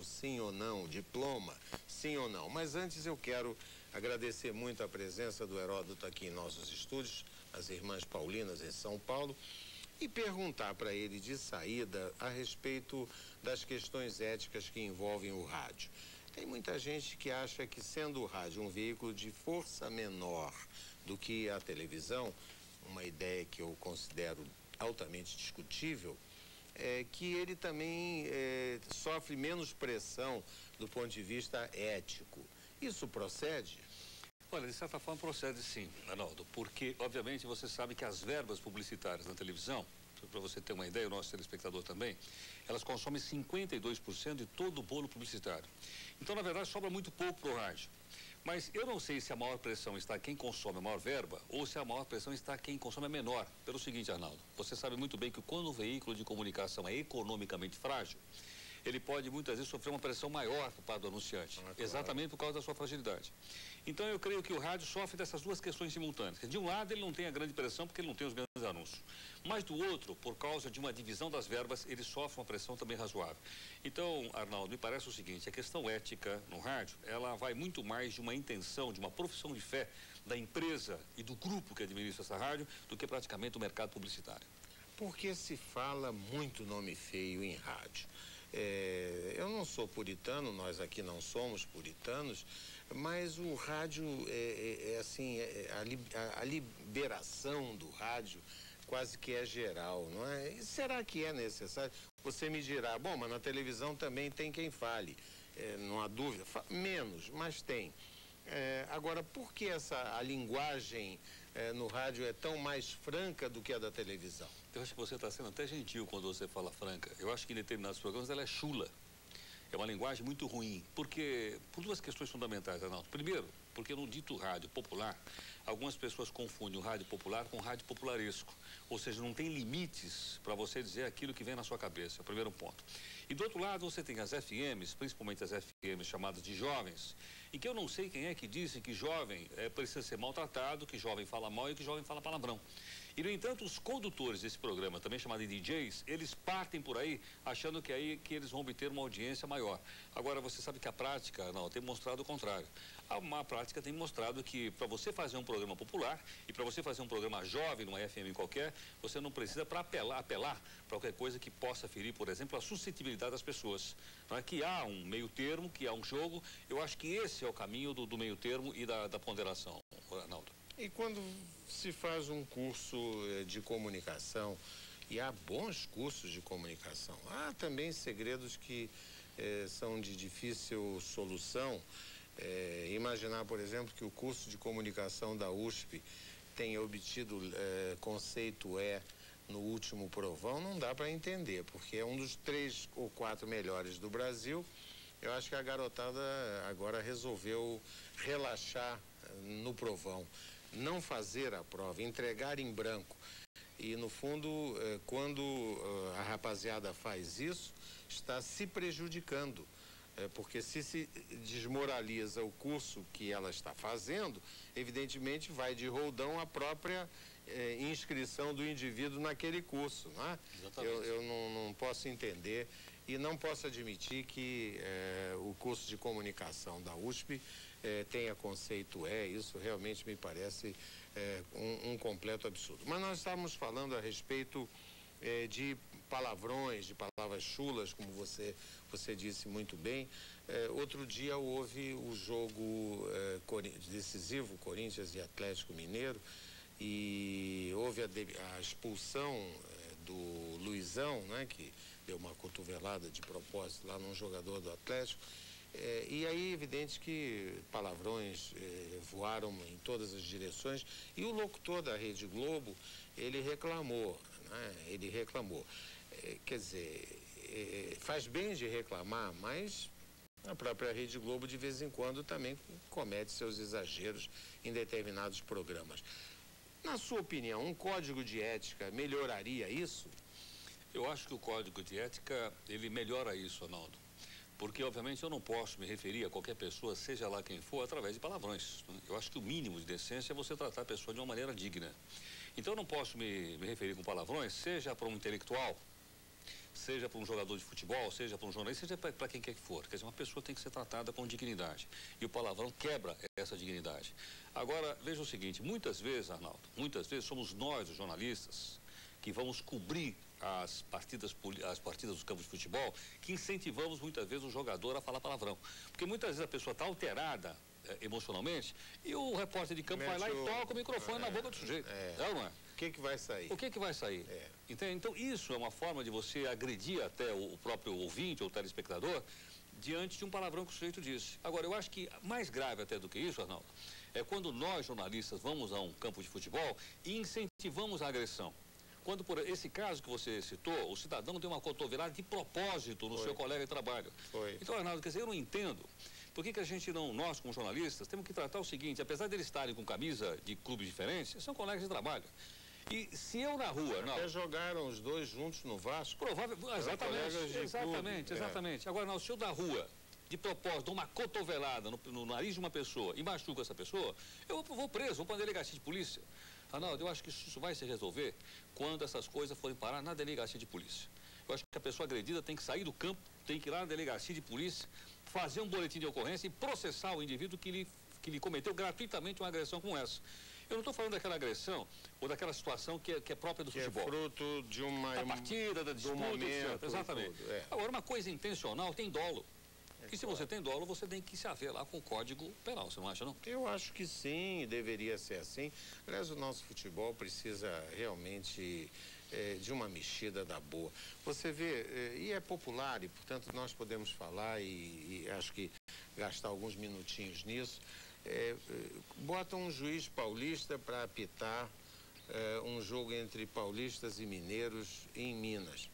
sim ou não, diploma, sim ou não. Mas antes eu quero agradecer muito a presença do Heródoto aqui em nossos estúdios, as irmãs Paulinas em São Paulo, e perguntar para ele de saída a respeito das questões éticas que envolvem o rádio. Tem muita gente que acha que, sendo o rádio um veículo de força menor do que a televisão, uma ideia que eu considero altamente discutível, que ele também sofre menos pressão do ponto de vista ético. Isso procede? Olha, de certa forma procede sim, Arnaldo, porque obviamente você sabe que as verbas publicitárias na televisão, para você ter uma ideia, o nosso telespectador também, elas consomem 52% de todo o bolo publicitário. Então, na verdade, sobra muito pouco para o rádio. Mas eu não sei se a maior pressão está quem consome a maior verba ou se a maior pressão está quem consome a menor. Pelo seguinte, Arnaldo, você sabe muito bem que quando o veículo de comunicação é economicamente frágil, ele pode muitas vezes sofrer uma pressão maior por parte do anunciante, claro. Exatamente por causa da sua fragilidade. Então eu creio que o rádio sofre dessas duas questões simultâneas. De um lado ele não tem a grande pressão porque ele não tem os grandes anúncios, mas do outro, por causa de uma divisão das verbas, ele sofre uma pressão também razoável. Então, Arnaldo, me parece o seguinte, a questão ética no rádio, ela vai muito mais de uma intenção, de uma profissão de fé da empresa e do grupo que administra essa rádio, do que praticamente o mercado publicitário. Porque se fala muito nome feio em rádio. Eu não sou puritano, nós aqui não somos puritanos, mas o rádio a liberação do rádio quase que é geral, não é? E será que é necessário? Você me dirá, bom, mas na televisão também tem quem fale, não há dúvida, menos, mas tem. Agora, por que a linguagem no rádio é tão mais franca do que a da televisão? Eu acho que você está sendo até gentil quando você fala franca. Eu acho que em determinados programas ela é chula. É uma linguagem muito ruim, porque por duas questões fundamentais, Arnaldo. Primeiro, porque no dito rádio popular, algumas pessoas confundem o rádio popular com o rádio popularesco. Ou seja, não tem limites para você dizer aquilo que vem na sua cabeça, é o primeiro ponto. E do outro lado, você tem as FMs, principalmente as FMs chamadas de jovens, em que eu não sei quem é que disse que jovem precisa ser maltratado, que jovem fala mal e que jovem fala palavrão. E, no entanto, os condutores desse programa, também chamado de DJs, eles partem por aí achando que eles vão obter uma audiência maior. Agora, você sabe que a prática, não, tem mostrado o contrário. A prática tem mostrado que para você fazer um programa popular e para você fazer um programa jovem numa FM qualquer, você não precisa para apelar para qualquer coisa que possa ferir, por exemplo, a suscetibilidade das pessoas. Não é? Que há um meio termo, que há um jogo. Eu acho que esse é o caminho do meio termo e da ponderação, Arnaldo. E quando se faz um curso de comunicação, e há bons cursos de comunicação, há também segredos que são de difícil solução. Imaginar, por exemplo, que o curso de comunicação da USP tenha obtido conceito E no último provão, não dá para entender, porque é um dos 3 ou 4 melhores do Brasil. Eu acho que a garotada agora resolveu relaxar no provão, não fazer a prova, entregar em branco. E, no fundo, quando a rapaziada faz isso, está se prejudicando. Porque se desmoraliza o curso que ela está fazendo, evidentemente vai de roldão a própria inscrição do indivíduo naquele curso, não é? Exatamente. Eu não posso entender e não posso admitir que o curso de comunicação da USP tenha conceito isso realmente me parece um completo absurdo. Mas nós estávamos falando a respeito de palavrões, de palavras chulas, como você disse muito bem. Outro dia houve o jogo decisivo, Corinthians e Atlético Mineiro, e houve a expulsão do Luizão, né, que deu uma cotovelada de propósito lá num jogador do Atlético. E aí, evidente que palavrões voaram em todas as direções, e o locutor da Rede Globo, ele reclamou, né? Ele reclamou. Quer dizer, faz bem de reclamar, mas a própria Rede Globo, de vez em quando, também comete seus exageros em determinados programas. Na sua opinião, um código de ética melhoraria isso? Eu acho que o código de ética, ele melhora isso, Arnaldo. Porque, obviamente, eu não posso me referir a qualquer pessoa, seja lá quem for, através de palavrões. Eu acho que o mínimo de decência é você tratar a pessoa de uma maneira digna. Então, eu não posso me referir com palavrões, seja para um intelectual, seja para um jogador de futebol, seja para um jornalista, seja para quem quer que for. Quer dizer, uma pessoa tem que ser tratada com dignidade. E o palavrão quebra essa dignidade. Agora, veja o seguinte, muitas vezes, Arnaldo, muitas vezes somos nós, os jornalistas, que vamos cobrir as partidas dos campos de futebol, que incentivamos muitas vezes o jogador a falar palavrão. Porque muitas vezes a pessoa está alterada emocionalmente e o repórter de campo vai lá e toca o microfone na boca do sujeito. Não é? O que vai sair? O que vai sair? Entende? Então, isso é uma forma de você agredir até o próprio ouvinte ou telespectador diante de um palavrão que o sujeito disse. Agora, eu acho que mais grave até do que isso, Arnaldo, é quando nós, jornalistas, vamos a um campo de futebol e incentivamos a agressão. Quando, por esse caso que você citou, o cidadão deu uma cotovelada de propósito no seu colega de trabalho. Então, Arnaldo, quer dizer, eu não entendo por que a gente não, nós como jornalistas, temos que tratar o seguinte, apesar de eles estarem com camisa de clubes diferentes, são colegas de trabalho. E se eu na rua... Até jogaram os dois juntos no Vasco. Exatamente. Agora, não, se eu na rua, de propósito, dou uma cotovelada no nariz de uma pessoa e machuco essa pessoa, eu vou preso, vou para a delegacia de polícia. Arnaldo, eu acho que isso vai se resolver quando essas coisas forem parar na delegacia de polícia. Eu acho que a pessoa agredida tem que sair do campo, tem que ir lá na delegacia de polícia, fazer um boletim de ocorrência e processar o indivíduo que lhe cometeu gratuitamente uma agressão como essa. Eu não estou falando daquela agressão ou daquela situação que é própria do futebol. É fruto de uma... Da partida, da disputa, momento, exatamente. Agora, uma coisa intencional tem dolo. E se você tem dolo, você tem que se haver lá com o Código Penal, você não acha, não? Eu acho que sim, deveria ser assim. Aliás, o nosso futebol precisa realmente de uma mexida da boa. Você vê, e é popular, e portanto nós podemos falar e acho que gastar alguns minutinhos nisso. Bota um juiz paulista para apitar um jogo entre paulistas e mineiros em Minas.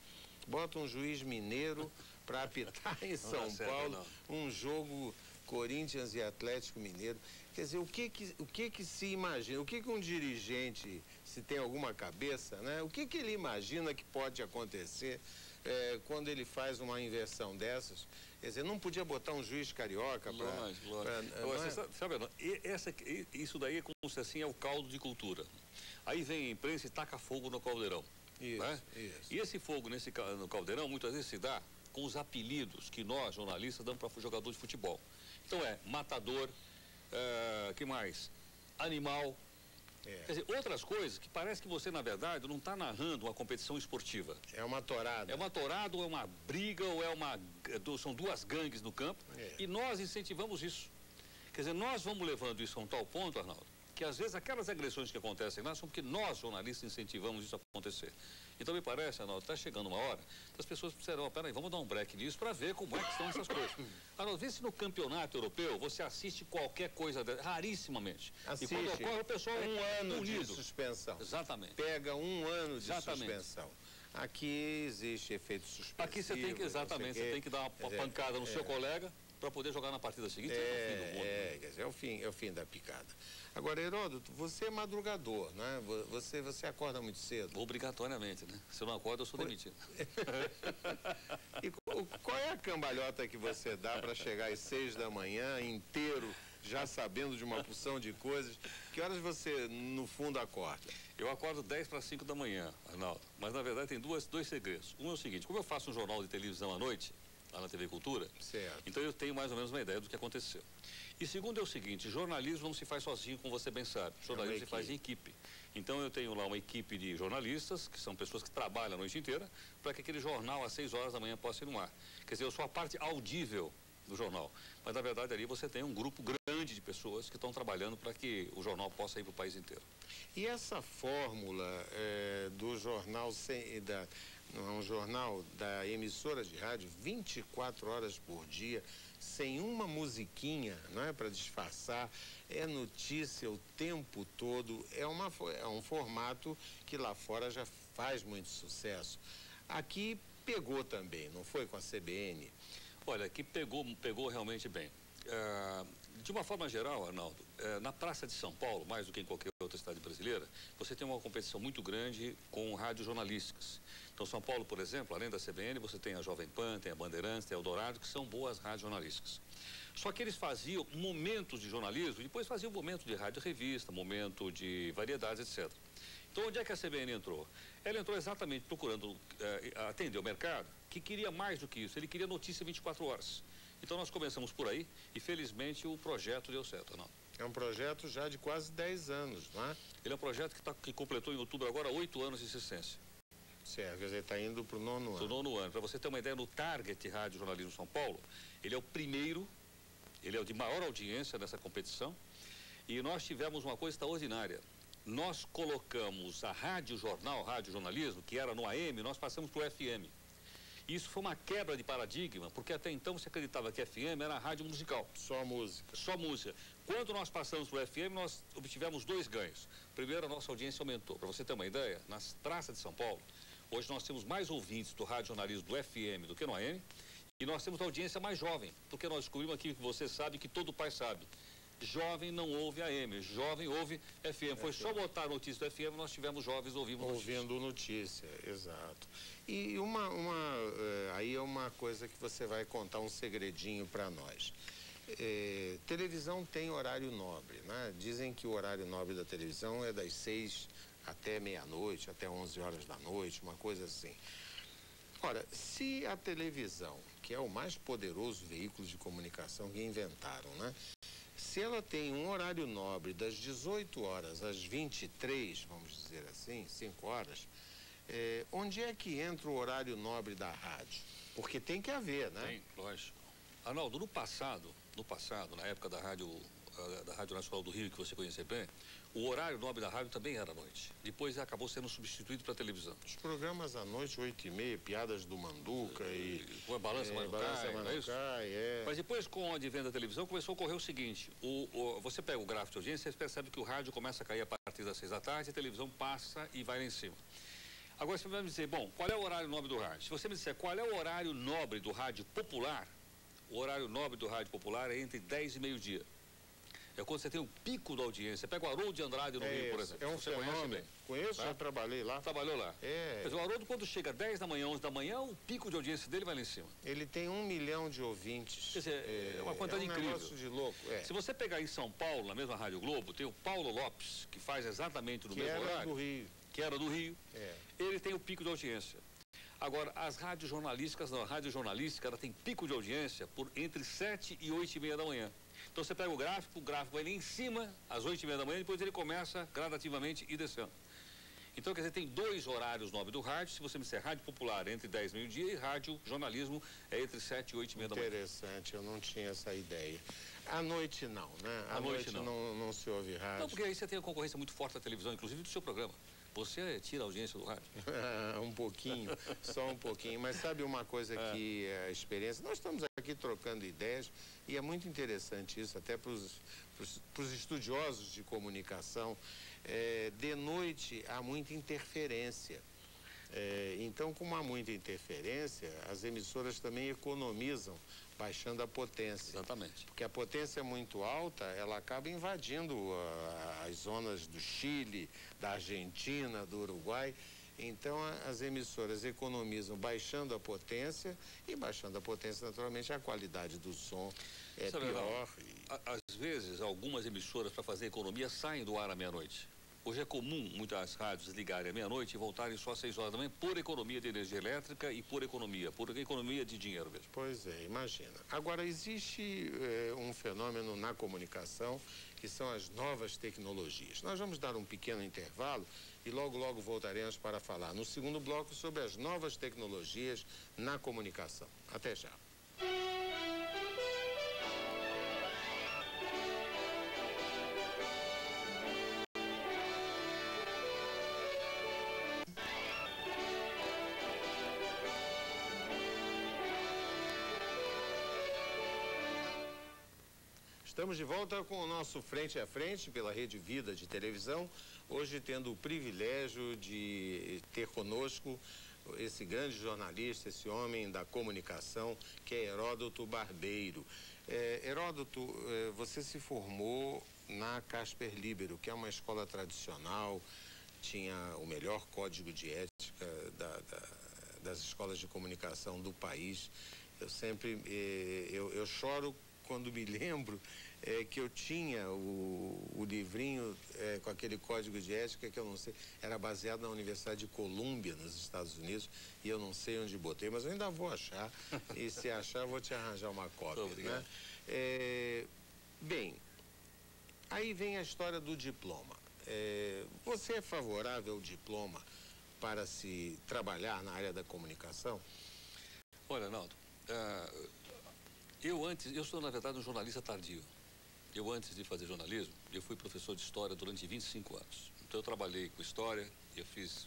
Bota um juiz mineiro para apitar em São Paulo um jogo Corinthians e Atlético Mineiro. Quer dizer, o que se imagina, o que um dirigente, se tem alguma cabeça, né? O que ele imagina que pode acontecer quando ele faz uma inversão dessas? Quer dizer, não podia botar um juiz carioca para... Isso daí, como se assim, é o caldo de cultura. Aí vem a imprensa e taca fogo no caldeirão. Isso. E esse fogo no caldeirão, muitas vezes se dá com os apelidos que nós, jornalistas, damos para jogador de futebol. Então matador, que mais? Animal. Quer dizer, outras coisas que parece que você, na verdade, não está narrando uma competição esportiva. É uma torada. É uma torada, ou é uma briga, ou são duas gangues no campo. E nós incentivamos isso. Quer dizer, nós vamos levando isso a um tal ponto, Arnaldo, que às vezes aquelas agressões que acontecem lá são porque nós, jornalistas, incentivamos isso a acontecer. Então me parece, Arnaldo, está chegando uma hora que as pessoas precisarão, peraí, vamos dar um break nisso para ver como é que estão essas coisas. Arnaldo, vê se no campeonato europeu você assiste qualquer coisa, rarissimamente. Assiste. E quando ocorre, o pessoal ano de suspensão. Exatamente. Pega um ano de suspensão. Aqui existe efeito suspensivo. Aqui você tem que, exatamente, você tem que dar uma pancada no seu colega para poder jogar na partida seguinte. É o fim do mundo. Quer dizer, é o fim da picada. Agora, Heródoto, você é madrugador, né? Você acorda muito cedo. Obrigatoriamente, né? Se eu não acordo, eu sou demitido. E qual é a cambalhota que você dá para chegar às 6 da manhã, inteiro, já sabendo de uma porção de coisas? Que horas você, no fundo, acorda? Eu acordo 10 para 5 da manhã, Arnaldo. Mas, na verdade, tem dois segredos. Um é o seguinte, como eu faço um jornal de televisão à noite, lá na TV Cultura, certo. Então eu tenho mais ou menos uma ideia do que aconteceu. E segundo é o seguinte, jornalismo não se faz sozinho, como você bem sabe. Jornalismo se faz em equipe. Então eu tenho lá uma equipe de jornalistas, que são pessoas que trabalham a noite inteira, para que aquele jornal às 6 horas da manhã possa ir no ar. Quer dizer, eu sou a parte audível do jornal. Mas na verdade ali você tem um grupo grande de pessoas que estão trabalhando para que o jornal possa ir para o país inteiro. E essa fórmula do jornal um jornal da emissora de rádio 24 horas por dia, sem uma musiquinha, não é, para disfarçar, é notícia o tempo todo, é um formato que lá fora já faz muito sucesso. Aqui pegou também, não foi, com a CBN? Olha, aqui pegou realmente bem. De uma forma geral, Arnaldo, na Praça de São Paulo, mais do que em qualquer outra cidade brasileira, você tem uma competição muito grande com rádios jornalísticas. Então, São Paulo, por exemplo, além da CBN, você tem a Jovem Pan, tem a Bandeirantes, tem a Eldorado, que são boas rádios jornalísticas. Só que eles faziam momentos de jornalismo, depois faziam momento de rádio revista, momento de variedades, etc. Então, onde é que a CBN entrou? Ela entrou exatamente procurando atender o mercado, que queria mais do que isso, ele queria notícia 24 horas. Então, nós começamos por aí e, felizmente, o projeto deu certo, não? É um projeto já de quase 10 anos, não é? Ele é um projeto que completou em outubro agora 8 anos de existência. Certo, quer dizer, está indo para o 9º ano. Para o 9º ano. Para você ter uma ideia, no Target Rádio Jornalismo São Paulo, ele é o primeiro, ele é o de maior audiência nessa competição, e nós tivemos uma coisa extraordinária. Nós colocamos a rádio jornal, rádio jornalismo, que era no AM, nós passamos para o FM. Isso foi uma quebra de paradigma, porque até então você acreditava que FM era rádio musical. Só música. Só música. Quando nós passamos para o FM, nós obtivemos 2 ganhos. Primeiro, a nossa audiência aumentou. Para você ter uma ideia, nas praças de São Paulo, hoje nós temos mais ouvintes do rádio jornalismo do FM do que no AM, e nós temos a audiência mais jovem, porque nós descobrimos aqui que você sabe, que todo pai sabe. Jovem não ouve AM, jovem ouve FM. Foi só botar a notícia do FM, nós tivemos jovens ouvindo notícia, exato. E aí é uma coisa que você vai contar um segredinho para nós. Televisão tem horário nobre, né? Dizem que o horário nobre da televisão é das 6 até meia-noite, até 11 horas da noite, uma coisa assim. Ora, se a televisão, que é o mais poderoso veículo de comunicação que inventaram, né? Se ela tem um horário nobre das 18 horas às 23, vamos dizer assim, 5 horas, onde é que entra o horário nobre da rádio? Porque tem que haver, né? Tem, lógico. Arnaldo, no passado, na época da Rádio Nacional do Rio, que você conhece bem, o horário nobre da rádio também era à noite. Depois acabou sendo substituído para a televisão. Os programas à noite, 8h30, piadas do Manduca com a Balança Manucai, não é isso? Mas depois, com o advento da televisão, começou a ocorrer o seguinte, você pega o gráfico de audiência, você percebe que o rádio começa a cair a partir das 6 da tarde, a televisão passa e vai lá em cima. Agora você vai me dizer, bom, qual é o horário nobre do rádio? Se você me disser qual é o horário nobre do rádio popular, o horário nobre do rádio popular é entre 10 e meio-dia. É quando você tem o pico da audiência. Pega o Haroldo de Andrade no Rio, por exemplo. É um fenômeno. Conheço, já trabalhei lá. Trabalhou lá. Mas o Haroldo, quando chega 10 da manhã, 11 da manhã, o pico de audiência dele vai lá em cima. Ele tem 1 milhão de ouvintes. Quer dizer, é uma quantidade incrível. É um negócio de louco. Se você pegar em São Paulo, na mesma Rádio Globo, tem o Paulo Lopes, que faz exatamente no mesmo horário. Que era do Rio. Ele tem o pico de audiência. Agora, as rádios jornalísticas, não. A rádio jornalística, ela tem pico de audiência por entre 7 e 8h30 da manhã. Então você pega o gráfico vai lá em cima, às 8h30 da manhã, depois ele começa gradativamente e descendo. Então, quer dizer, tem 2 horários nobres do rádio. Se você me disser rádio popular entre 10 e meio-dia e rádio jornalismo é entre 7 e 8h30 da manhã. Interessante, eu não tinha essa ideia. À noite não, né? À noite não se ouve rádio. Não, porque aí você tem a concorrência muito forte da televisão, inclusive do seu programa. Você tira a audiência do rádio? Um pouquinho, só um pouquinho. Mas sabe uma coisa que a experiência... Nós estamos aqui trocando ideias e é muito interessante isso, até para os estudiosos de comunicação. De noite há muita interferência. Então, como há muita interferência, as emissoras também economizam baixando a potência. Exatamente. Porque a potência é muito alta, ela acaba invadindo as zonas do Chile, da Argentina, do Uruguai. Então, as emissoras economizam baixando a potência e baixando a potência, naturalmente, a qualidade do som é pior. Às vezes, algumas emissoras, para fazer economia, saem do ar à meia-noite. Hoje é comum muitas rádios ligarem à meia-noite e voltarem só às 6 horas da manhã por economia de energia elétrica e por economia de dinheiro mesmo. Pois é, imagina. Agora, existe um fenômeno na comunicação que são as novas tecnologias. Nós vamos dar um pequeno intervalo e logo voltaremos para falar no segundo bloco sobre as novas tecnologias na comunicação. Até já. Estamos de volta com o nosso Frente a Frente pela Rede Vida de televisão, hoje tendo o privilégio de ter conosco esse grande jornalista, esse homem da comunicação, que é Heródoto Barbeiro. Heródoto, você se formou na Casper Libero, que é uma escola tradicional, tinha o melhor código de ética das escolas de comunicação do país. Eu choro quando me lembro que eu tinha o livrinho com aquele código de ética que eu não sei, era baseado na Universidade de Colômbia, nos Estados Unidos, e eu não sei onde botei, mas eu ainda vou achar, e se achar eu vou te arranjar uma cópia, né? Bem, aí vem a história do diploma. Você é favorável ao diploma para se trabalhar na área da comunicação? Olha, Arnaldo, eu sou, na verdade, um jornalista tardio. Eu, antes de fazer jornalismo, eu fui professor de história durante 25 anos. Então, eu trabalhei com história, eu fiz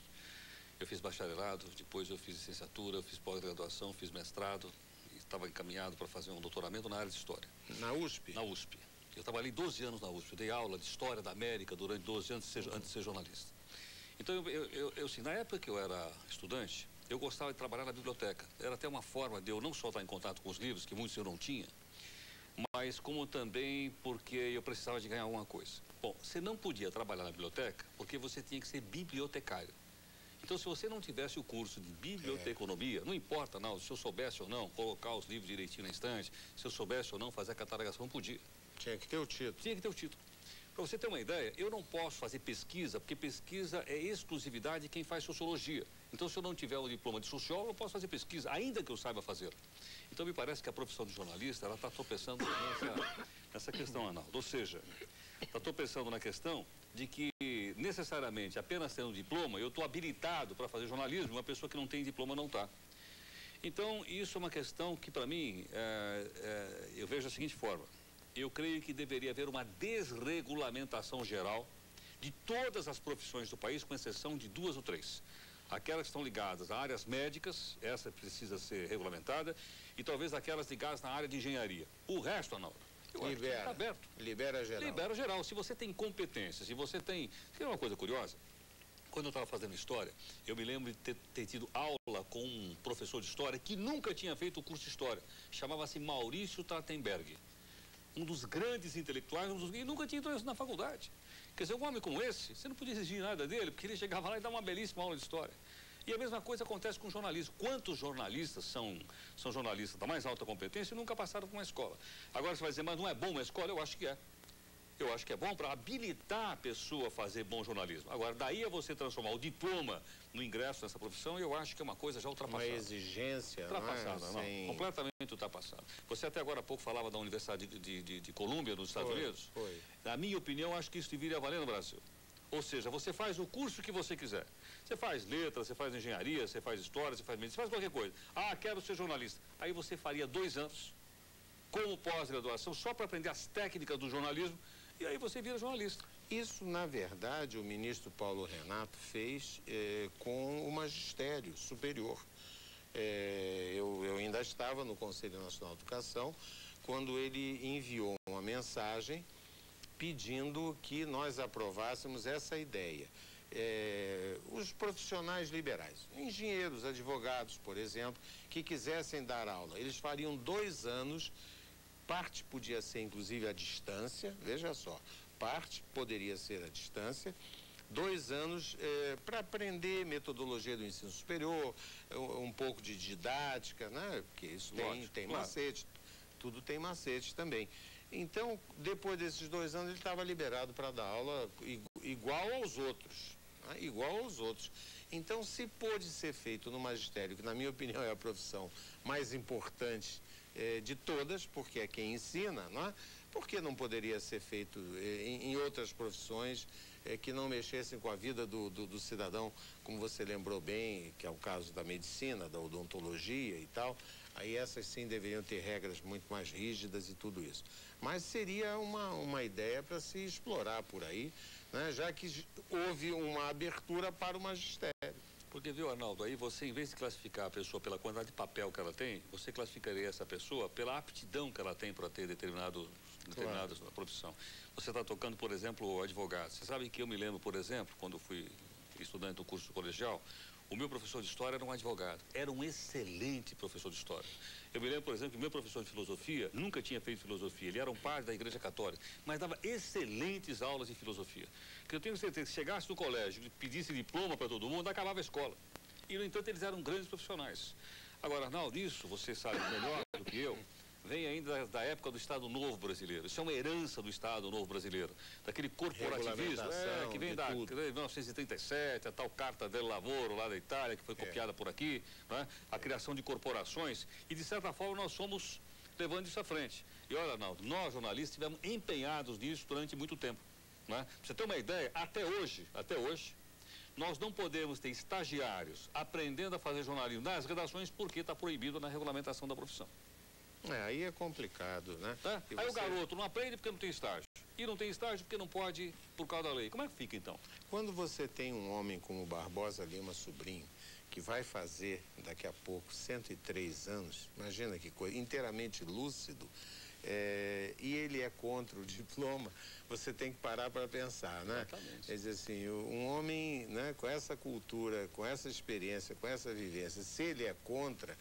bacharelado, depois eu fiz licenciatura, eu fiz pós-graduação, fiz mestrado, e estava encaminhado para fazer um doutoramento na área de história. Na USP? Na USP. Eu trabalhei 12 anos na USP, eu dei aula de história da América durante 12 anos antes de ser jornalista. Então, assim, na época que eu era estudante, eu gostava de trabalhar na biblioteca. Era até uma forma de eu não só estar em contato com os livros, que muitos eu não tinha, mas como também porque eu precisava de ganhar alguma coisa. Bom, você não podia trabalhar na biblioteca porque você tinha que ser bibliotecário. Então, se você não tivesse o curso de biblioteconomia, não importa, não, se eu soubesse ou não colocar os livros direitinho na estante, se eu soubesse ou não fazer a catalogação, não podia. Tinha que ter o título. Tinha que ter o título. Para você ter uma ideia, eu não posso fazer pesquisa, porque pesquisa é exclusividade de quem faz sociologia. Então, se eu não tiver o diploma de sociólogo, eu posso fazer pesquisa, ainda que eu saiba fazer. Então, me parece que a profissão de jornalista, ela está tropeçando nessa questão, Arnaldo. Ou seja, está tropeçando na questão de que, necessariamente, apenas tendo diploma, eu estou habilitado para fazer jornalismo, uma pessoa que não tem diploma não está. Então, isso é uma questão que, para mim, eu vejo da seguinte forma. Eu creio que deveria haver uma desregulamentação geral de todas as profissões do país, com exceção de 2 ou 3. Aquelas que estão ligadas a áreas médicas, essa precisa ser regulamentada, e talvez aquelas ligadas na área de engenharia. O resto, Arnaldo, eu acho que está aberto. Libera geral. Libera geral. Se você tem competência, se você tem... Quer uma coisa curiosa? Quando eu estava fazendo história, eu me lembro de ter tido aula com um professor de história que nunca tinha feito o curso de história. Chamava-se Maurício Trachtenberg. Um dos grandes intelectuais, e nunca tinha entrado na faculdade. Quer dizer, um homem como esse, você não podia exigir nada dele, porque ele chegava lá e dava uma belíssima aula de história. E a mesma coisa acontece com o jornalismo. Quantos jornalistas são jornalistas da mais alta competência e nunca passaram por uma escola? Agora você vai dizer, mas não é bom uma escola? Eu acho que é. Eu acho que é bom para habilitar a pessoa a fazer bom jornalismo. Agora, daí a você transformar o diploma no ingresso nessa profissão, eu acho que é uma coisa já ultrapassada. Uma exigência, ultrapassada, não, completamente ultrapassada. Você até agora há pouco falava da Universidade de Colômbia, nos Estados Unidos. Foi. Na minha opinião, acho que isso deveria valer no Brasil. Ou seja, você faz o curso que você quiser. Você faz letras, você faz engenharia, você faz história, você faz medicina, você faz qualquer coisa. Ah, quero ser jornalista. Aí você faria 2 anos como pós-graduação só para aprender as técnicas do jornalismo. E aí você vira jornalista. Isso, na verdade, o ministro Paulo Renato fez com o magistério superior. Eu ainda estava no Conselho Nacional de Educação quando ele enviou uma mensagem pedindo que nós aprovássemos essa ideia. Os profissionais liberais, engenheiros, advogados, por exemplo, que quisessem dar aula, eles fariam 2 anos. Parte podia ser, inclusive, à distância, veja só, parte poderia ser à distância, 2 anos para aprender metodologia do ensino superior, um pouco de didática, né? Porque isso tem claro. Macete, tudo tem macete também. Então, depois desses 2 anos, ele estava liberado para dar aula igual aos outros, né? Igual aos outros. Então, se pôde ser feito no magistério, que na minha opinião é a profissão mais importante de todas, porque é quem ensina, não é? Por que não poderia ser feito em outras profissões que não mexessem com a vida do cidadão, como você lembrou bem, que é o caso da medicina, da odontologia e tal? Aí essas sim deveriam ter regras muito mais rígidas e tudo isso. Mas seria uma ideia para se explorar por aí, né? Já que houve uma abertura para o magistério. Porque, viu, Arnaldo, aí você, em vez de classificar a pessoa pela quantidade de papel que ela tem, você classificaria essa pessoa pela aptidão que ela tem para ter determinada profissão. Você está tocando, por exemplo, o advogado. Você sabe que eu me lembro, por exemplo, quando fui estudante do curso colegial, o meu professor de história era um advogado. Era um excelente professor de história. Eu me lembro, por exemplo, que o meu professor de filosofia nunca tinha feito filosofia. Ele era um padre da Igreja Católica, mas dava excelentes aulas de filosofia. Que eu tenho certeza que se chegasse no colégio e pedisse diploma para todo mundo, acabava a escola. E, no entanto, eles eram grandes profissionais. Agora, Arnaldo, isso você sabe melhor do que eu. vem ainda da época do Estado Novo brasileiro. Isso é uma herança do Estado Novo brasileiro, daquele corporativismo que vem da 1937, a tal Carta del Lavoro lá da Itália, que foi copiada por aqui, né? A criação de corporações, e de certa forma nós somos levando isso à frente. E olha, Arnaldo, nós jornalistas estivemos empenhados nisso durante muito tempo, né? Pra você ter uma ideia, até hoje, nós não podemos ter estagiários aprendendo a fazer jornalismo nas redações porque está proibido na regulamentação da profissão. Aí é complicado, né? Tá? Aí o garoto não aprende porque não tem estágio. E não tem estágio porque não pode por causa da lei. Como é que fica, então? Quando você tem um homem como Barbosa Lima Sobrinho, que vai fazer daqui a pouco 103 anos, imagina que coisa, inteiramente lúcido, e ele é contra o diploma, você tem que parar para pensar, né? Exatamente. Quer dizer assim, um homem, né, com essa cultura, com essa experiência, com essa vivência, se ele é contra,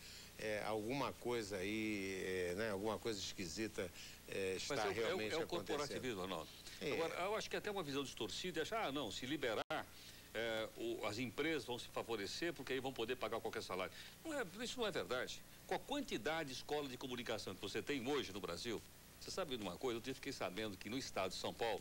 alguma coisa aí, né, alguma coisa esquisita está realmente acontecendo. É o corporativismo, Arnaldo. Agora, eu acho que até uma visão distorcida, achar, não, se liberar, as empresas vão se favorecer porque aí vão poder pagar qualquer salário. Isso não é verdade. Com a quantidade de escola de comunicação que você tem hoje no Brasil, você sabe de uma coisa? Eu fiquei sabendo que no estado de São Paulo,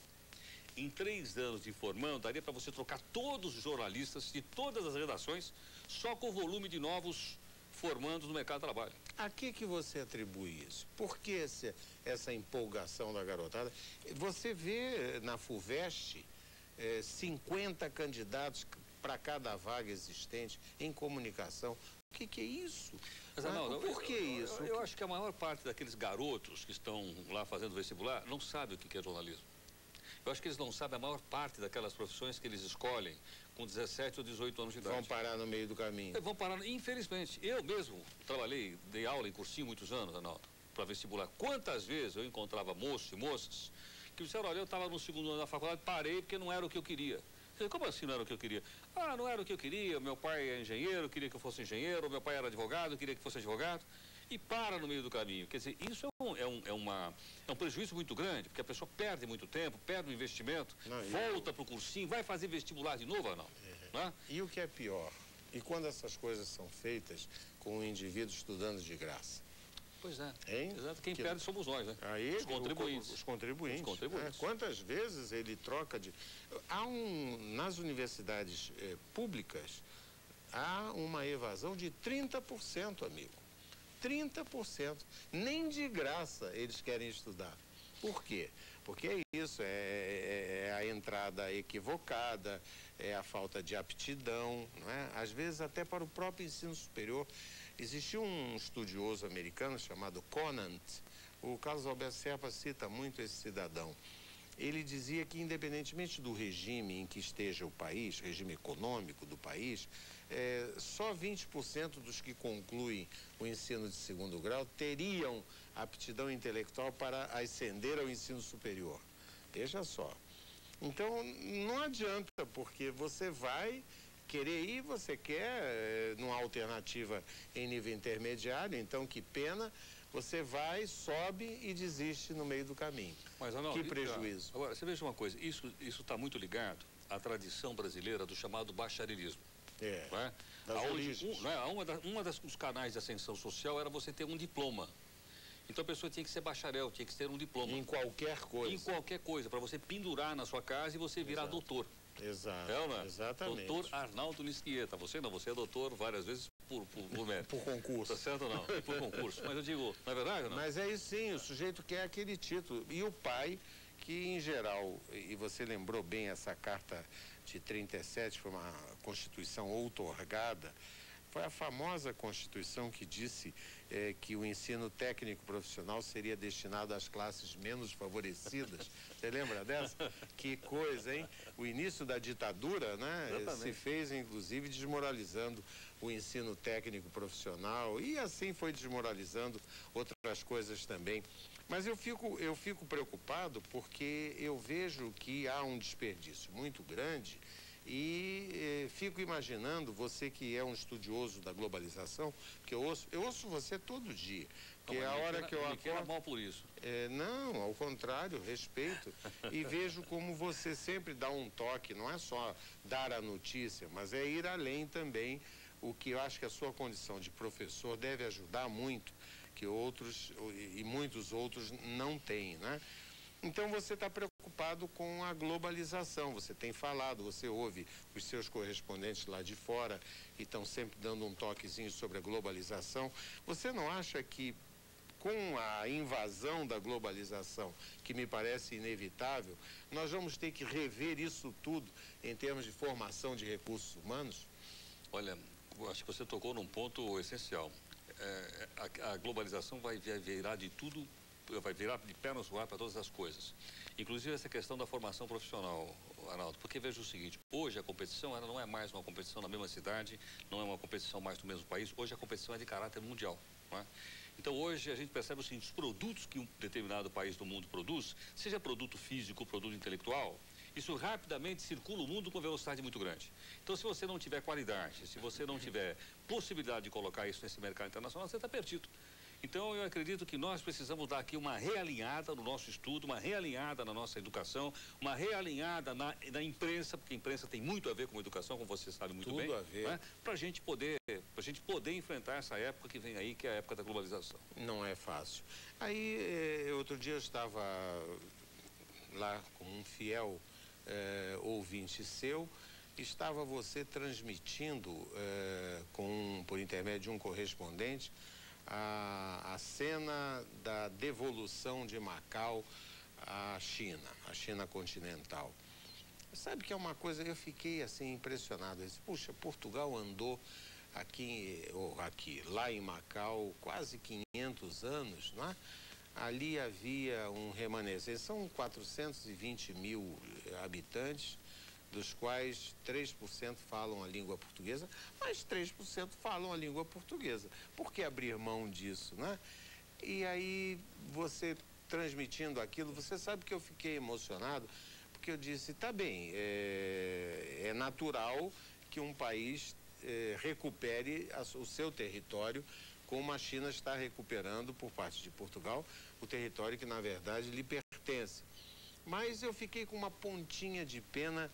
em 3 anos de formando, daria para você trocar todos os jornalistas de todas as redações só com o volume de novos formandos no mercado de trabalho. A que você atribui isso? Por que essa empolgação da garotada? Você vê na FUVEST 50 candidatos para cada vaga existente em comunicação. O que é isso? Mas, Arnaldo, por que isso? Eu acho que a maior parte daqueles garotos que estão lá fazendo vestibular não sabe o que é jornalismo. Eu acho que eles não sabem a maior parte daquelas profissões que eles escolhem com 17 ou 18 anos de idade. Vão parar no meio do caminho. Vão parar, infelizmente. Eu mesmo dei aula em cursinho muitos anos, Arnaldo, para vestibular. Quantas vezes eu encontrava moços e moças que disseram, olha, eu estava no 2º ano da faculdade, parei porque não era o que eu queria. Como assim não era o que eu queria? Não era o que eu queria, meu pai é engenheiro, queria que eu fosse engenheiro, meu pai era advogado, queria que fosse advogado, e para no meio do caminho. Quer dizer, isso é um prejuízo muito grande, porque a pessoa perde muito tempo, perde o investimento, volta para o cursinho, vai fazer vestibular de novo, não? Né? E o que é pior? E quando essas coisas são feitas com o indivíduo estudando de graça? Pois é. Hein? Exato. Quem perde somos nós, né? Aí, os contribuintes. Os contribuintes. Quantas vezes ele troca de... Nas universidades públicas, há uma evasão de 30%, amigo. 30%. Nem de graça eles querem estudar. Por quê? Porque é isso, é a entrada equivocada, é a falta de aptidão, não é? Às vezes até para o próprio ensino superior. Existiu um estudioso americano chamado Conant, o Carlos Alberto Serpa cita muito esse cidadão. Ele dizia que independentemente do regime em que esteja o país, regime econômico do país, só 20% dos que concluem o ensino de 2º grau teriam aptidão intelectual para ascender ao ensino superior. Veja só. Então, não adianta, porque você vai querer ir, você quer numa alternativa em nível intermediário, então que pena, você vai, sobe e desiste no meio do caminho. Mas, Arnaldo, que prejuízo. Agora, você veja uma coisa, isso está muito ligado à tradição brasileira do chamado bacharelismo. Não é? Dos canais de ascensão social era você ter um diploma. Então a pessoa tinha que ser bacharel, tinha que ter um diploma. Em qualquer coisa. Em qualquer coisa, para você pendurar na sua casa e você virar doutor. Exato. Né? Exatamente. Doutor Arnaldo Nisquieta. Você não, você é doutor várias vezes por mérito. Por concurso. Tá certo ou não? Por concurso. Mas eu digo, não é verdade ou não? Mas é isso sim, o sujeito quer aquele título. E o pai, que em geral, e você lembrou bem essa carta de 37, foi uma Constituição outorgada, foi a famosa Constituição que disse que o ensino técnico profissional seria destinado às classes menos favorecidas. Você lembra dessa? Que coisa, hein? O início da ditadura, né? Se fez, inclusive, desmoralizando o ensino técnico profissional e assim foi desmoralizando outras coisas também. Mas eu fico preocupado porque eu vejo que há um desperdício muito grande. E fico imaginando, você que é um estudioso da globalização, que eu ouço você todo dia, que é a hora que eu acordo... mal por isso. Não, ao contrário, respeito. E vejo como você sempre dá um toque, não é só dar a notícia, mas é ir além também, o que eu acho que a sua condição de professor deve ajudar muito, que outros e muitos outros não têm, né? Então você está preocupado com a globalização, você tem falado, você ouve os seus correspondentes lá de fora e estão sempre dando um toquezinho sobre a globalização. Você não acha que com a invasão da globalização, que me parece inevitável, nós vamos ter que rever isso tudo em termos de formação de recursos humanos? Olha, eu acho que você tocou num ponto essencial. A globalização vai virar de tudo, vai virar de pernas no ar para todas as coisas. Inclusive essa questão da formação profissional, Arnaldo, porque veja o seguinte, hoje a competição ela não é mais uma competição na mesma cidade, não é uma competição mais no mesmo país, hoje a competição é de caráter mundial, não é? Então hoje a gente percebe o seguinte, os produtos que um determinado país do mundo produz, seja produto físico, produto intelectual, isso rapidamente circula o mundo com velocidade muito grande. Então se você não tiver qualidade, se você não tiver possibilidade de colocar isso nesse mercado internacional, você está perdido. Então eu acredito que nós precisamos dar aqui uma realinhada no nosso estudo, uma realinhada na nossa educação, uma realinhada na imprensa, porque a imprensa tem muito a ver com a educação, como você sabe muito bem. Tudo a ver. Né? Para a gente poder enfrentar essa época que vem aí, que é a época da globalização. Não é fácil. Aí, outro dia eu estava lá com um fiel ouvinte seu, estava você transmitindo por intermédio de um correspondente a cena da devolução de Macau à China, à China continental. Sabe que é uma coisa, eu fiquei assim impressionado. Eu disse, puxa, Portugal andou lá em Macau quase 500 anos, não é? Ali havia um remanescente, são 420 mil habitantes, dos quais 3% falam a língua portuguesa, mas 3% falam a língua portuguesa. Por que abrir mão disso, né? E aí, você transmitindo aquilo, você sabe que eu fiquei emocionado, porque eu disse, tá bem, é natural que um país recupere o seu território, como a China está recuperando, por parte de Portugal, o território que, na verdade, lhe pertence. Mas eu fiquei com uma pontinha de pena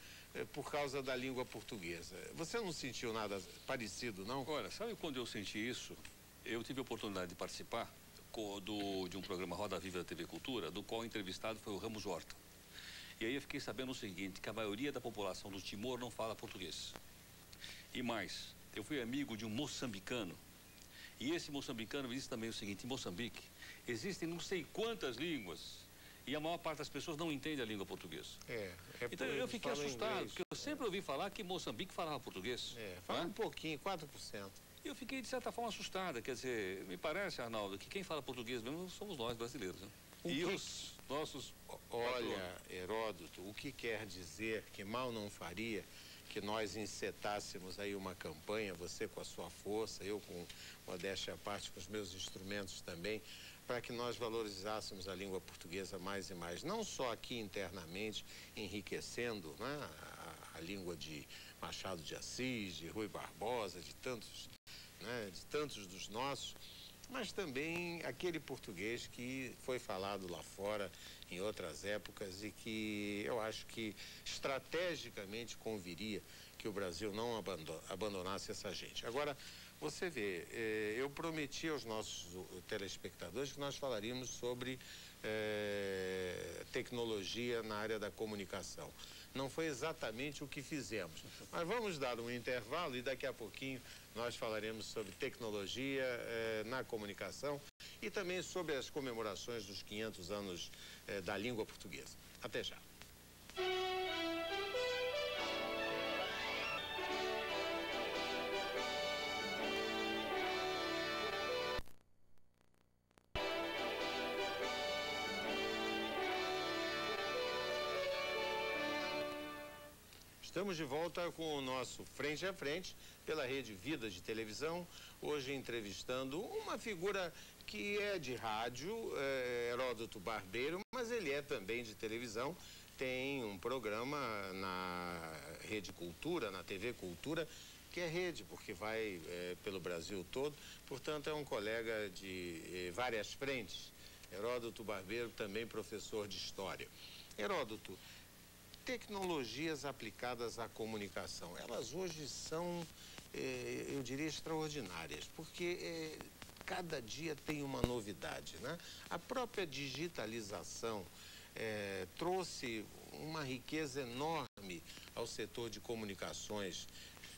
por causa da língua portuguesa. Você não sentiu nada parecido, não? Olha, sabe quando eu senti isso? Eu tive a oportunidade de participar de um programa Roda Viva da TV Cultura, do qual o entrevistado foi o Ramos Horta. E aí eu fiquei sabendo o seguinte, que a maioria da população do Timor não fala português. E mais, eu fui amigo de um moçambicano, e esse moçambicano me disse também o seguinte, em Moçambique existem não sei quantas línguas, e a maior parte das pessoas não entende a língua portuguesa. Então eu fiquei assustado, inglês, porque eu sempre ouvi falar que Moçambique falava português. Fala um pouquinho, 4%. E eu fiquei, de certa forma, assustada. Quer dizer, me parece, Arnaldo, que quem fala português mesmo somos nós, brasileiros. Né? Os nossos... Olha, Heródoto, o que quer dizer que mal não faria que nós encetássemos aí uma campanha, você com a sua força, eu com modéstia à parte, com os meus instrumentos também, para que nós valorizássemos a língua portuguesa mais e mais, não só aqui internamente, enriquecendo, né, a língua de Machado de Assis, de Rui Barbosa, de tantos dos nossos, mas também aquele português que foi falado lá fora em outras épocas e que eu acho que estrategicamente conviria que o Brasil não abandonasse essa gente. Agora, você vê, eu prometi aos nossos telespectadores que nós falaríamos sobre tecnologia na área da comunicação. Não foi exatamente o que fizemos, mas vamos dar um intervalo e daqui a pouquinho nós falaremos sobre tecnologia na comunicação e também sobre as comemorações dos 500 anos da língua portuguesa. Até já. Estamos de volta com o nosso Frente a Frente pela Rede Vida de Televisão, hoje entrevistando uma figura que é de rádio, Heródoto Barbeiro, mas ele é também de televisão, tem um programa na Rede Cultura, na TV Cultura, que é rede, porque vai pelo Brasil todo, portanto é um colega de várias frentes. Heródoto Barbeiro, também professor de História. Heródoto, tecnologias aplicadas à comunicação, elas hoje são, eu diria, extraordinárias, porque cada dia tem uma novidade, né? A própria digitalização trouxe uma riqueza enorme ao setor de comunicações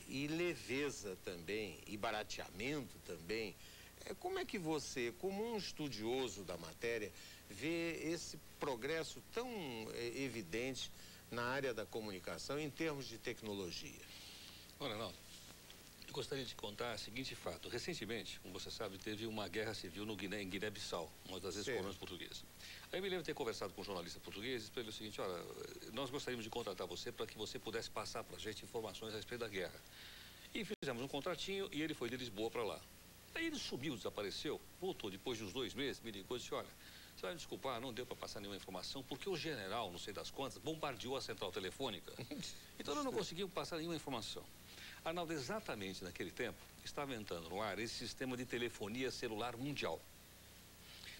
e leveza também, e barateamento também. Como é que você, como um estudioso da matéria, vê esse progresso tão evidente na área da comunicação em termos de tecnologia? Olha, não. Eu gostaria de contar o seguinte fato. Recentemente, como você sabe, teve uma guerra civil no em Guiné-Bissau, uma das ex-colônias portuguesas. Aí eu me lembro de ter conversado com um jornalista português e disse para ele o seguinte: olha, nós gostaríamos de contratar você para que você pudesse passar para a gente informações a respeito da guerra. E fizemos um contratinho e ele foi de Lisboa para lá. Aí ele sumiu, desapareceu, voltou depois de uns 2 meses, me ligou e disse: olha, você vai me desculpar, não deu para passar nenhuma informação, porque o general, não sei das quantas, bombardeou a central telefônica. Então nós não conseguimos passar nenhuma informação. Arnaldo, exatamente naquele tempo, estava entrando no ar esse sistema de telefonia celular mundial.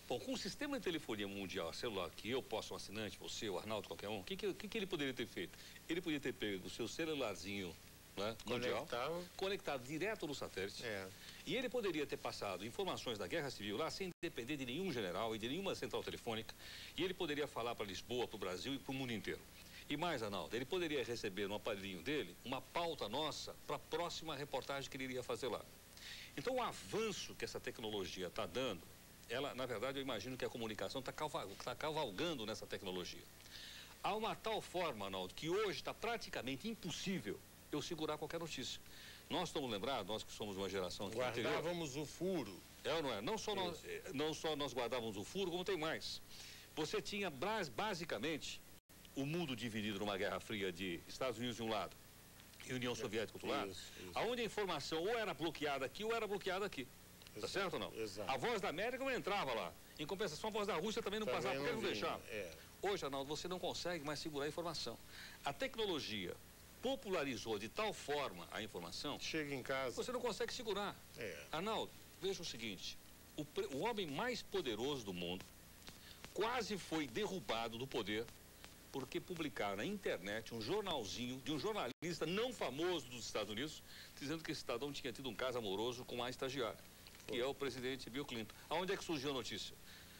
Bom, com o sistema de telefonia mundial celular, que eu posso, um assinante, você, o Arnaldo, qualquer um, o que ele poderia ter feito? Ele poderia ter pego o seu celularzinho, né, mundial, conectado direto no satélite, e ele poderia ter passado informações da Guerra Civil lá sem depender de nenhum general e de nenhuma central telefônica, e ele poderia falar para Lisboa, para o Brasil e para o mundo inteiro. E mais, Arnaldo, ele poderia receber no aparelhinho dele uma pauta nossa para a próxima reportagem que ele iria fazer lá. Então, o avanço que essa tecnologia está dando, ela, na verdade, eu imagino que a comunicação está cavalgando nessa tecnologia. Há uma tal forma, Arnaldo, que hoje está praticamente impossível eu segurar qualquer notícia. Nós estamos lembrados, nós que somos uma geração aqui guardávamos o furo. É ou não é? Não só nós guardávamos o furo, como tem mais. Você tinha basicamente o mundo dividido numa guerra fria de Estados Unidos de um lado e União Soviética do outro lado, aonde a informação ou era bloqueada aqui ou era bloqueada aqui. Tá certo ou não? Exato. A Voz da América não entrava lá. Em compensação, a Voz da Rússia também não passava, porque não deixava. Hoje, Arnaldo, você não consegue mais segurar a informação. A tecnologia popularizou de tal forma a informação... Chega em casa... Você não consegue segurar. Arnaldo, veja o seguinte. O homem mais poderoso do mundo quase foi derrubado do poder porque publicaram na internet um jornalzinho de um jornalista não famoso dos Estados Unidos, dizendo que esse cidadão tinha tido um caso amoroso com uma estagiária, que é o presidente Bill Clinton. Aonde é que surgiu a notícia?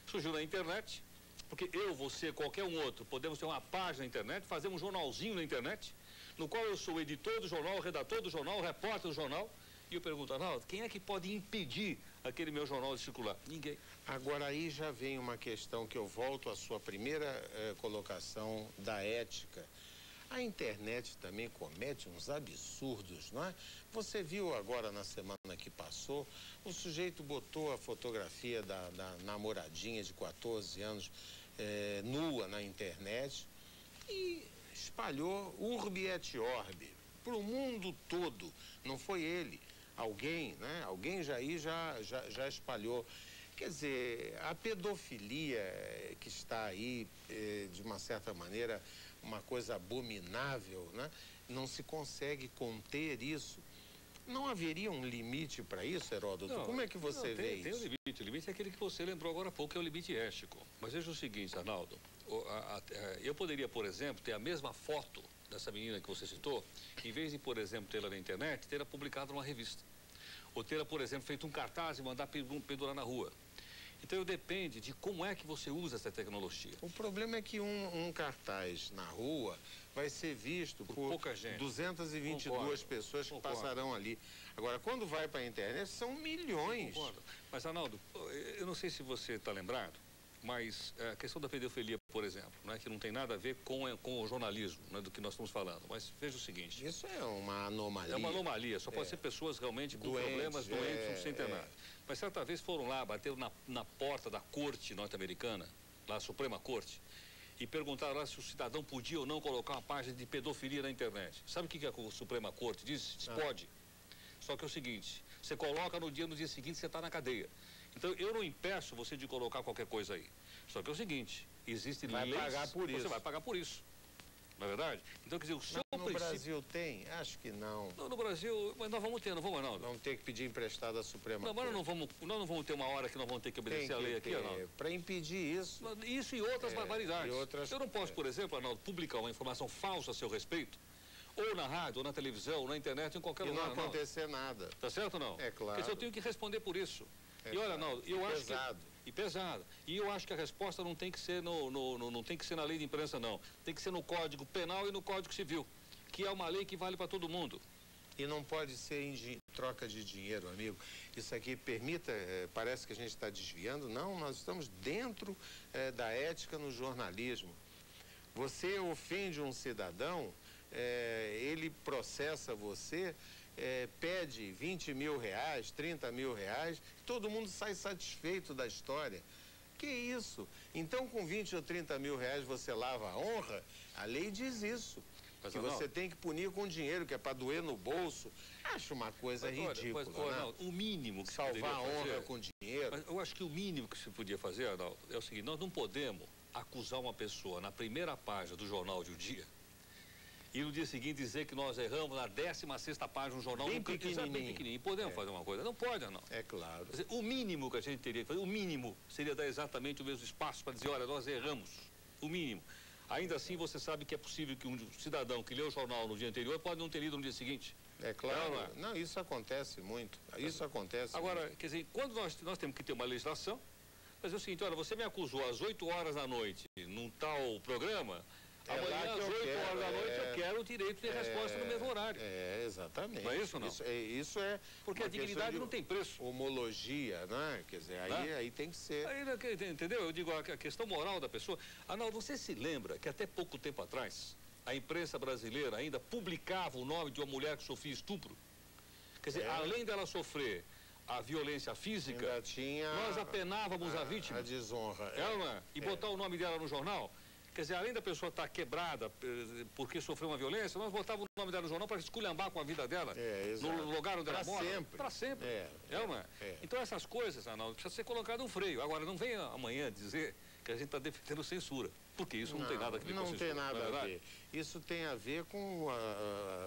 Surgiu na internet, porque eu, você, qualquer um outro, podemos ter uma página na internet, fazer um jornalzinho na internet, no qual eu sou o editor do jornal, o redator do jornal, o repórter do jornal, e eu pergunto, Arnaldo, quem é que pode impedir aquele meu jornal de circular? Ninguém. Agora aí já vem uma questão que eu volto à sua primeira colocação da ética. A internet também comete uns absurdos, não é? Você viu agora na semana que passou, o sujeito botou a fotografia da namoradinha de 14 anos nua na internet e espalhou urbi et orbi para o mundo todo. Não foi ele. Alguém, né? Alguém já espalhou. Quer dizer, a pedofilia que está aí, de uma certa maneira, uma coisa abominável, né? Não se consegue conter isso. Não haveria um limite para isso, Heródoto? Como é que você vê isso? Tem um limite. O limite é aquele que você lembrou agora há pouco, que é o limite ético. Mas veja o seguinte, Arnaldo. Eu poderia, por exemplo, ter a mesma foto dessa menina que você citou, em vez de, por exemplo, tê-la na internet, tê-la publicado numa revista. Ou tê-la, por exemplo, feito um cartaz e mandar pendurar na rua. Então, depende de como é que você usa essa tecnologia. O problema é que um cartaz na rua vai ser visto por pouca gente. 222 pessoas que passarão ali. Agora, quando vai para a internet, são milhões. Mas, Arnaldo, eu não sei se você está lembrado, mas a questão da pedofilia, por exemplo, né, que não tem nada a ver com o jornalismo, né, do que nós estamos falando. Mas veja o seguinte... Isso é uma anomalia. É uma anomalia. Só pode ser pessoas realmente com problemas, doentes, sem ter nada. Mas certa vez foram lá, bateram na porta da corte norte-americana, lá a Suprema Corte, e perguntaram lá se o cidadão podia ou não colocar uma página de pedofilia na internet. Sabe o que a Suprema Corte diz? Diz pode. Só que é o seguinte, você coloca no dia seguinte você está na cadeia. Então, eu não impeço você de colocar qualquer coisa aí. Só que é o seguinte, existe leis... Vai pagar por isso. Você vai pagar por isso. Não é verdade? Então, quer dizer, o seu princípio... No Brasil tem? Acho que não. Não, no Brasil, mas nós vamos ter, não vamos, Arnaldo? Vamos ter que pedir emprestado à Suprema Corte. Mas nós não vamos ter uma hora que nós vamos ter que obedecer a lei aqui, Arnaldo? Para impedir isso. Isso e outras barbaridades. Eu não posso, por exemplo, Arnaldo, publicar uma informação falsa a seu respeito, ou na rádio, ou na televisão, ou na internet, em qualquer lugar. E não acontecer nada. Tá certo ou não? É claro. Porque eu tenho que responder por isso. E olha, Arnaldo, eu acho pesado. E pesado. E eu acho que a resposta não tem que ser não tem que ser na lei de imprensa, não. Tem que ser no Código Penal e no Código Civil, que é uma lei que vale para todo mundo. E não pode ser em troca de dinheiro, amigo. Isso aqui permita, parece que a gente está desviando. Não, nós estamos dentro da ética no jornalismo. Você ofende um cidadão, ele processa você, pede 20 mil reais, 30 mil reais, todo mundo sai satisfeito da história. Que isso? Então, com 20 ou 30 mil reais você lava a honra? A lei diz isso. Que você tem que punir com dinheiro, que é para doer no bolso. Acho uma coisa ridícula, né? O mínimo que salvar a honra com dinheiro. Mas eu acho que o mínimo que se podia fazer, Arnaldo, é o seguinte: nós não podemos acusar uma pessoa na primeira página do jornal de um dia e no dia seguinte dizer que nós erramos na 16ª página do jornal. Bem pequenininho. Podemos fazer uma coisa? Não pode, não. É claro. Quer dizer, o mínimo que a gente teria que fazer, o mínimo, seria dar exatamente o mesmo espaço para dizer, olha, nós erramos. O mínimo. Ainda assim, você sabe que é possível que um cidadão que leu o jornal no dia anterior pode não ter lido no dia seguinte. É claro. Não, isso acontece muito. Isso acontece Agora, muito. quer dizer, quando nós temos que ter uma legislação, mas é o seguinte, olha, você me acusou às 8 horas da noite num tal programa, amanhã às 8 horas da noite eu quero o direito de resposta no mesmo horário. Exatamente. Não é isso ou não? Isso é... Porque a dignidade não tem preço. Homologia, né? Quer dizer, aí tem que ser... Aí, entendeu? Eu digo, a questão moral da pessoa... Arnaldo, você se lembra que até pouco tempo atrás, a imprensa brasileira ainda publicava o nome de uma mulher que sofria estupro? Quer dizer, além dela sofrer a violência física, ainda tinha nós apenávamos a vítima. A desonra. E botar o nome dela no jornal. Quer dizer, além da pessoa estar quebrada porque sofreu uma violência, nós botávamos o nome dela no jornal para esculhambar com a vida dela. No lugar onde ela mora. Para sempre. Então essas coisas, Arnaldo, precisa ser colocado um freio. Agora, não venha amanhã dizer que a gente está defendendo censura, porque isso não tem nada a ver com censura. Não tem nada a ver. Isso tem a ver com,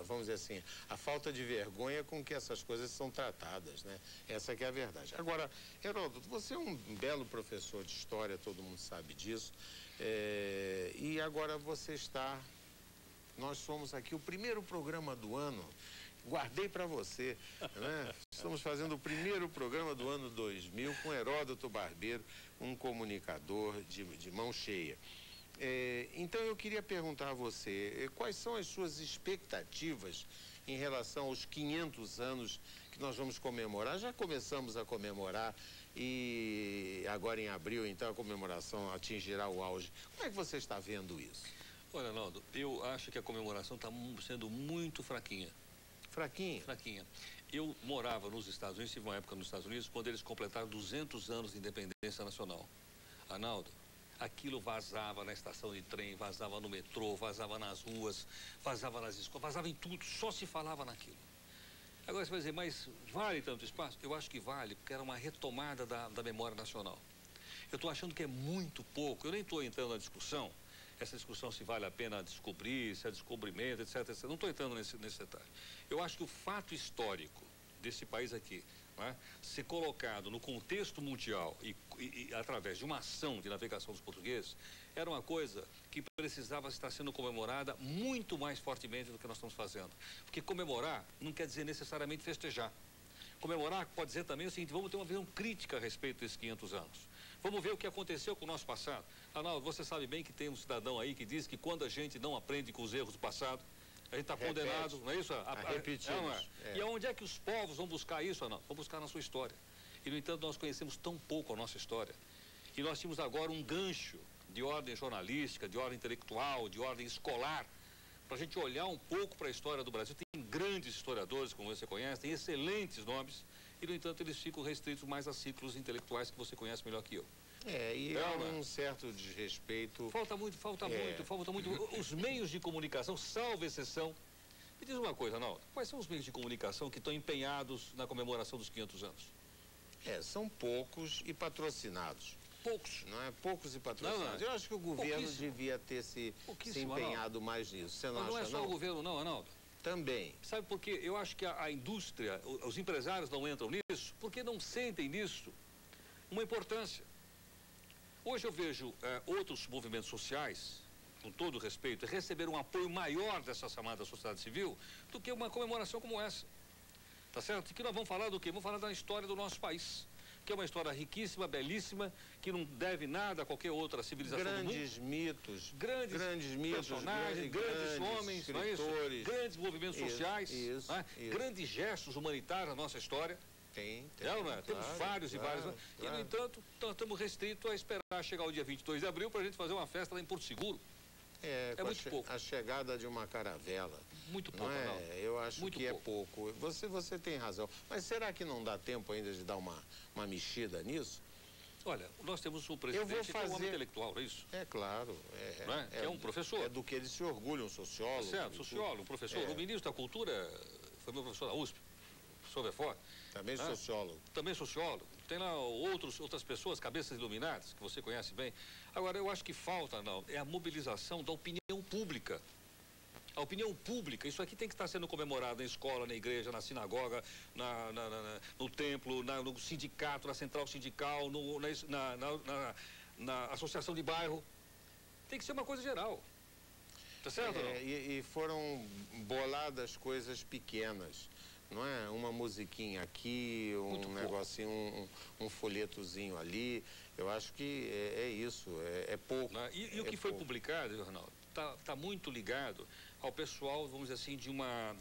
vamos dizer assim, a falta de vergonha com que essas coisas são tratadas, né? Essa que é a verdade. Agora, Heródoto, você é um belo professor de história, todo mundo sabe disso. E agora nós somos aqui o primeiro programa do ano, guardei para você, né? Estamos fazendo o primeiro programa do ano 2000 com Heródoto Barbeiro, um comunicador de mão cheia. Então eu queria perguntar a você, quais são as suas expectativas em relação aos 500 anos que nós vamos comemorar? Já começamos a comemorar e agora em abril, então, a comemoração atingirá o auge. Como é que você está vendo isso? Olha, Arnaldo, eu acho que a comemoração está sendo muito fraquinha. Fraquinha? Fraquinha. Eu morava nos Estados Unidos, tive uma época nos Estados Unidos, quando eles completaram 200 anos de independência nacional. Arnaldo, aquilo vazava na estação de trem, vazava no metrô, vazava nas ruas, vazava nas escolas, vazava em tudo, só se falava naquilo. Agora você vai dizer, mas vale tanto espaço? Eu acho que vale, porque era uma retomada da memória nacional. Eu estou achando que é muito pouco, eu nem estou entrando na discussão, essa discussão se vale a pena descobrir, se é descobrimento, etc, etc. Não estou entrando nesse detalhe. Eu acho que o fato histórico desse país aqui, né, ser colocado no contexto mundial e através de uma ação de navegação dos portugueses, era uma coisa que precisava estar sendo comemorada muito mais fortemente do que nós estamos fazendo. Porque comemorar não quer dizer necessariamente festejar. Comemorar pode dizer também o seguinte, vamos ter uma visão crítica a respeito desses 500 anos. Vamos ver o que aconteceu com o nosso passado. Arnaldo, você sabe bem que tem um cidadão aí que diz que quando a gente não aprende com os erros do passado, a gente está condenado, não é isso? E aonde é que os povos vão buscar isso, Arnaldo? Vão buscar na sua história. E, no entanto, nós conhecemos tão pouco a nossa história. E nós tínhamos agora um gancho de ordem jornalística, de ordem intelectual, de ordem escolar, para a gente olhar um pouco para a história do Brasil. Tem grandes historiadores, como você conhece, tem excelentes nomes, e, no entanto, eles ficam restritos mais a ciclos intelectuais que você conhece melhor que eu. Há um certo desrespeito. Falta muito. Os meios de comunicação, salvo exceção. Me diz uma coisa, Arnaldo, quais são os meios de comunicação que estão empenhados na comemoração dos 500 anos? São poucos e patrocinados. Poucos. Não é? Poucos e patrocinados. Eu acho que o governo devia ter se empenhado mais nisso. Você não acha, não é só o governo, não, Arnaldo? Também. Sabe por quê? Eu acho que a indústria, os empresários não entram nisso porque não sentem nisso uma importância. Hoje eu vejo outros movimentos sociais, com todo respeito, receber um apoio maior dessa chamada sociedade civil do que uma comemoração como essa. Tá certo? E que nós vamos falar do quê? Vamos falar da história do nosso país. que é uma história riquíssima, belíssima, que não deve nada a qualquer outra civilização do mundo. Grandes mitos, Grandes mitos, personagens, grandes homens, não é isso? Grandes movimentos sociais, grandes gestos humanitários na nossa história. Tem, não é? Temos vários e vários. E, no entanto, nós estamos restritos a esperar chegar o dia 22 de abril para a gente fazer uma festa lá em Porto Seguro. É muito pouco. A chegada de uma caravela. Muito pouco, não. Eu acho muito que pouco. É pouco. Você tem razão. Mas será que não dá tempo ainda de dar uma mexida nisso? Olha, nós temos um presidente que é um homem intelectual, não é isso? É claro. É um professor. É do que ele se orgulha, um sociólogo. Certo, sociólogo, um professor. O ministro da Cultura foi meu professor da USP, o professor Verfort. Também sociólogo. Também sociólogo. Tem lá outras pessoas, cabeças iluminadas, que você conhece bem. Agora, eu acho que falta, é a mobilização da opinião pública. A opinião pública, isso aqui tem que estar sendo comemorado na escola, na igreja, na sinagoga, no templo, no sindicato, na central sindical, na associação de bairro. Tem que ser uma coisa geral. Tá certo? E foram boladas coisas pequenas. Não é? Uma musiquinha aqui, um negocinho, um folhetozinho ali. Eu acho que é isso, é pouco. E o que foi publicado, Ronaldo, está muito ligado ao pessoal, vamos dizer assim, de uma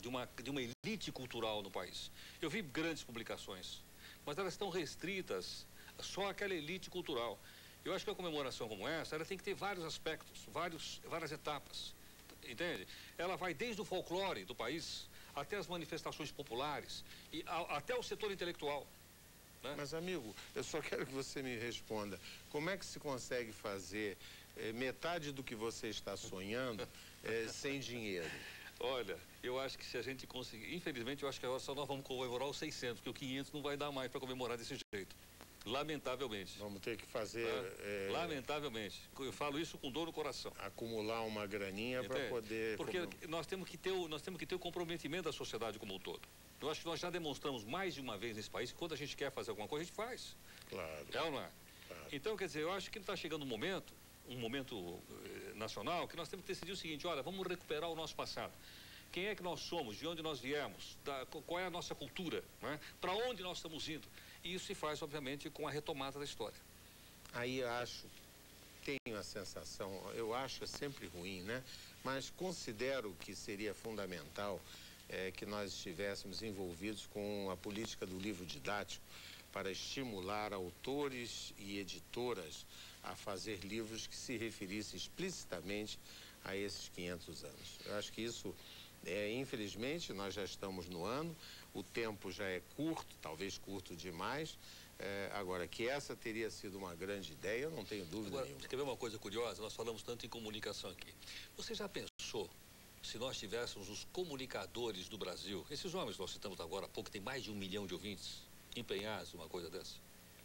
elite cultural no país. Eu vi grandes publicações, mas elas estão restritas só àquela elite cultural. Eu acho que uma comemoração como essa, ela tem que ter vários aspectos, várias etapas, entende? Ela vai desde o folclore do país até as manifestações populares e até o setor intelectual. Né? Mas, amigo, eu só quero que você me responda. Como é que se consegue fazer metade do que você está sonhando sem dinheiro? Olha, eu acho que se a gente conseguir... Infelizmente, eu acho que agora só nós vamos comemorar os 600, porque o 500 não vai dar mais para comemorar desse jeito. Lamentavelmente. Vamos ter que fazer... Lamentavelmente. Eu falo isso com dor no coração. Acumular uma graninha para poder... Porque nós temos que ter o comprometimento da sociedade como um todo. Eu acho que nós já demonstramos mais de uma vez nesse país que quando a gente quer fazer alguma coisa, a gente faz. Claro. É ou não é? Claro. Então, quer dizer, eu acho que está chegando um momento nacional, que nós temos que decidir o seguinte: olha, vamos recuperar o nosso passado. Quem é que nós somos? De onde nós viemos? Qual é a nossa cultura? Né? Para onde nós estamos indo? E isso se faz, obviamente, com a retomada da história. Aí eu tenho a sensação, eu acho sempre ruim, né? Mas considero que seria fundamental que nós estivéssemos envolvidos com a política do livro didático para estimular autores e editoras a fazer livros que se referissem explicitamente a esses 500 anos. Eu acho que isso, infelizmente, nós já estamos no ano, o tempo já é curto, talvez curto demais. Agora, que essa teria sido uma grande ideia, eu não tenho dúvida nenhuma. Você quer ver uma coisa curiosa? Nós falamos tanto em comunicação aqui. Você já pensou se nós tivéssemos os comunicadores do Brasil, esses homens que nós citamos agora há pouco, tem mais de 1 milhão de ouvintes, empenhados numa coisa dessa?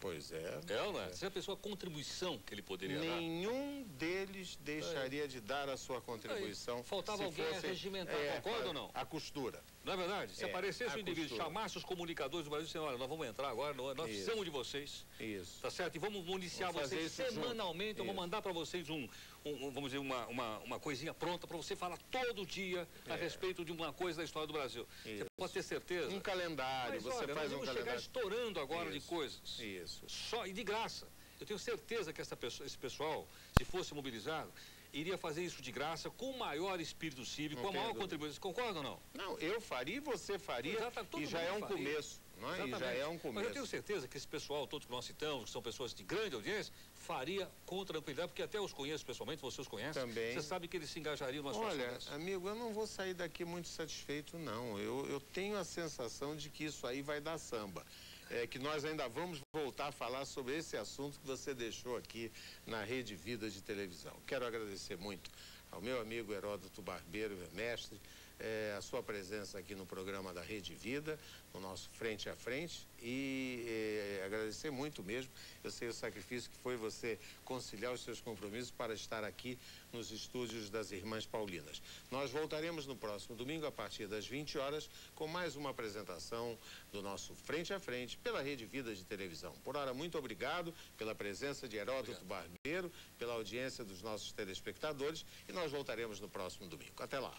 Pois é. É ou não é? Você já pensou a contribuição que ele poderia dar? Nenhum deles deixaria de dar a sua contribuição. Faltava alguém a regimentar, concorda ou não? A costura. Não é verdade? Se aparecesse um indivíduo, chamasse os comunicadores do Brasil e disse: olha, nós vamos entrar agora, nós precisamos de vocês. Isso. Tá certo? E vamos municiar vocês semanalmente, eu vou mandar para vocês vamos dizer, uma coisinha pronta para você falar todo dia a respeito de uma coisa da história do Brasil. Isso. Você pode ter certeza. Um calendário, você faz um calendário. Chegar estourando agora de coisas. Isso. Só e de graça. Eu tenho certeza que esse pessoal, se fosse mobilizado, iria fazer isso de graça, com o maior espírito cívico, com a maior contribuição. Você concorda ou não? Não, eu faria e você faria, e já é um começo. Não é? E já é um começo. Mas eu tenho certeza que esse pessoal, todos que nós citamos, que são pessoas de grande audiência, faria com tranquilidade, porque até eu os conheço pessoalmente, você os conhece. Também. Você sabe que eles se engajariam numa situação dessa. Olha, amigo, eu não vou sair daqui muito satisfeito, não. Eu tenho a sensação de que isso aí vai dar samba. Que nós ainda vamos voltar a falar sobre esse assunto que você deixou aqui na Rede Vida de televisão. Quero agradecer muito ao meu amigo Heródoto Barbeiro, mestre, a sua presença aqui no programa da Rede Vida, no nosso Frente a Frente, e agradecer muito mesmo. Eu sei o sacrifício que foi você conciliar os seus compromissos para estar aqui nos estúdios das Irmãs Paulinas. Nós voltaremos no próximo domingo, a partir das 20 horas, com mais uma apresentação do nosso Frente a Frente pela Rede Vida de televisão. Por hora, muito obrigado pela presença de Heródoto Barbeiro, pela audiência dos nossos telespectadores, e nós voltaremos no próximo domingo. Até lá.